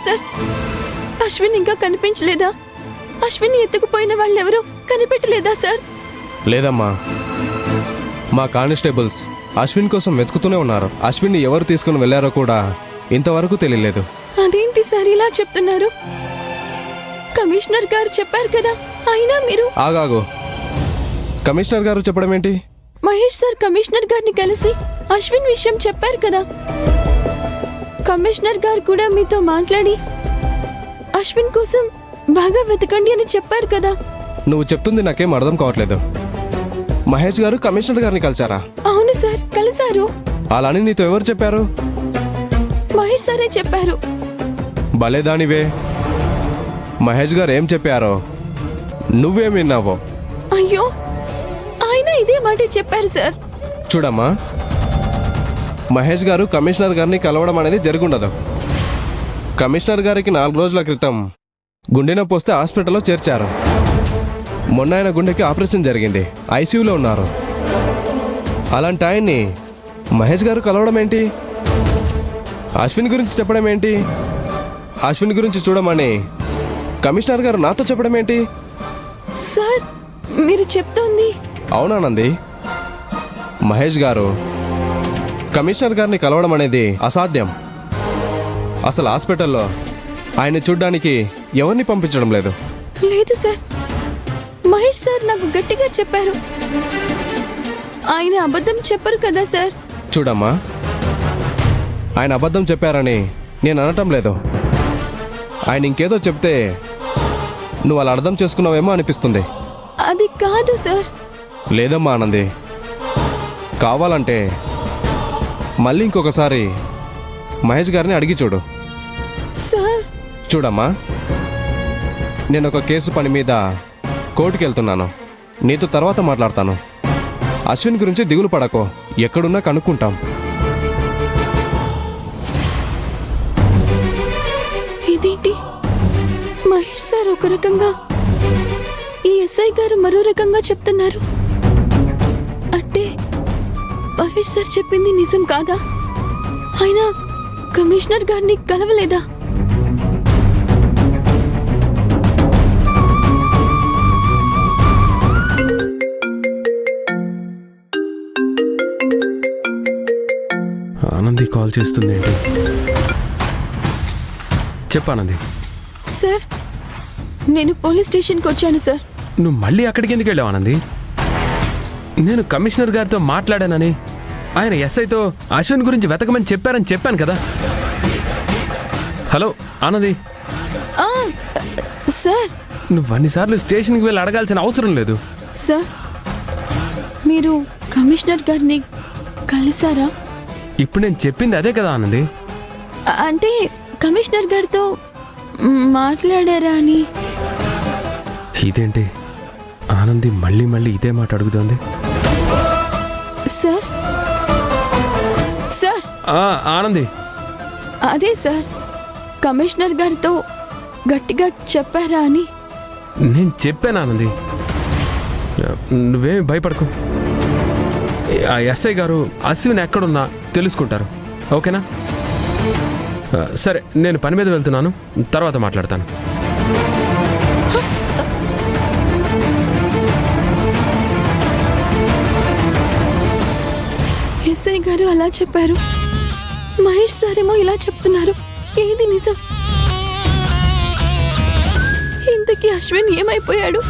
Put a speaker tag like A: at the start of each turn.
A: Sir? Ashwin ఇంకా కనిపించలేదా? అశ్విన్ ఎత్తుకుపోయిన వాళ్ళెవరూ కనిపెట్టలేదా సార్?
B: లేదమ్మా, మా కానిస్టేబుల్స్ అశ్విన్ కోసం వెతుకుతూనే ఉన్నారు. అశ్విన్ని ఎవరు తీసుకుని వెళ్లారో కూడా ఇంతవరకు తెలియలేదు.
A: అదేంటి సార్ ఇలా చెప్తున్నారు? కమిషనర్ గారు చెప్పారు కదా, అయినా మీరు...
B: ఆగాగు, కమిషనర్ గారు చెప్పడం ఏంటి?
A: మహేష్ సార్ కమిషనర్ గారిని కలిసి అశ్విన్ విషయం చెప్పారు కదా. కమిషనర్ గారు కూడా మీతో మాట్లాడి అశ్విన్ కోసం బాగా వెతకండి అని చెప్పారు కదా.
B: నువ్వు చెప్తుంది నాకేం అర్థం కావట్లేదు. మహేష్ గారు కమిషనర్ గారిని కలిసారా?
A: అవును సార్, కలిశారు.
B: అలాని నీతో ఎవరు చెప్పారు?
A: మహేష్ సారే చెప్పారు.
B: భలేదానివే. మహేష్ గారు ఏం చెప్పారో నువ్వేం విన్నావో?
A: అయ్యో, ఆయన ఇదే మాట చెప్పారు సార్.
B: చూడమ్మా, మహేష్ గారు కమిషనర్ గారిని కలవడం అనేది జరుగుండదు. కమిషనర్ గారికి 4 రోజుల క్రితం గుండె నొప్పి వస్తే హాస్పిటల్లో చేర్చారు. మొన్న ఆయన గుండెకి ఆపరేషన్ జరిగింది, ఐసీయూలో ఉన్నారు. అలాంటి ఆయన్ని మహేష్ గారు కలవడం ఏంటి? అశ్విన్ గురించి చెప్పడం ఏంటి? అశ్విన్ గురించి చూడమని కమిషనర్ గారు నాతో చెప్పడం ఏంటి?
A: సార్, మీరు చెప్తోంది...
B: అవునానంది, మహేష్ గారు కమిషనర్ గారిని కలవడం అనేది అసాధ్యం. అసలు హాస్పిటల్లో ఆయన చూడ్డానికి ఎవరిని పంపించడం లేదు.
A: లేదు సార్, మహేష్ సార్ నాకు గట్టిగా చెప్పారు. ఆయన అబద్ధం చెప్పరు కదా సార్.
B: చూడమ్మా, ఆయన అబద్ధం చెప్పారని నేను అనటం లేదు. ఆయన ఇంకేదో చెప్తే నువ్వు అలా అర్థం చేసుకున్నావేమో అనిపిస్తుంది.
A: అది కాదు సార్.
B: లేదమ్మా ఆనంది, కావాలంటే మళ్ళీ ఇంకొకసారి మహేష్ గారిని అడిగి చూడు.
A: సార్,
B: చూడమ్మా, నేను ఒక కేసు పని మీద కోర్టుకి వెళ్తున్నాను. నీతో తర్వాత మాట్లాడతాను. అశ్విన్ గురించి దిగులు పడకో, ఎక్కడున్నా కనుక్కుంటాం.
A: ఇదేంటి, మహేష్ సార్ ఒక రకంగా, ఈ ఎస్ఐ గారు మరో రకంగా చెప్తున్నారు. అంటే మహేష్ సార్ చెప్పింది నిజం కాదా? ఆయన కమిషనర్ గారిని కలవలేదా?
C: ఆనంది కాల్ చేస్తుంది ఏంటి? చెప్పానంది.
A: సార్, నేను పోలీస్ స్టేషన్కి వచ్చాను సార్.
C: నువ్వు మళ్ళీ అక్కడికి ఎందుకు వెళ్ళావు ఆనంది? నేను కమిషనర్ గారితో మాట్లాడానని, ఆయన ఎస్ఐతో అశ్విన్ గురించి వెతకమని చెప్పారని చెప్పాను కదా. హలో ఆనంది,
A: సార్,
C: నువ్వు అన్నిసార్లు స్టేషన్కి వెళ్ళి అడగాల్సిన అవసరం లేదు.
A: సార్, మీరు కమిషనర్ గారిని కలిసారా?
C: ఇప్పుడు నేను చెప్పింది అదే కదా ఆనంది.
A: అంటే కమిషనర్ గారితో మాట్లాడారా అని.
C: ఇదేంటి ఆనంది మళ్ళీ మళ్ళీ ఇదే మాట అడుగుతోంది?
A: సార్, సార్,
C: ఆనంది,
A: అదే సార్, కమిషనర్ గారితో గట్టిగా చెప్పారా అని.
C: నేను చెప్పాను ఆనంది, నువ్వేమి భయపడకు. ఆ ఎస్ఐ గారు అశ్విన్ ఎక్కడున్నా తెలుసుకుంటారు, ఓకేనా? సరే, నేను పని మీద వెళ్తున్నాను, తర్వాత మాట్లాడతాను.
A: ఎస్ఐ గారు అలా చెప్పారు, మహేష్ సార్ ఏమో ఇలా చెప్తున్నారు. ఏది నిజం? ఇంతకీ అశ్విన్ ఏమైపోయాడు?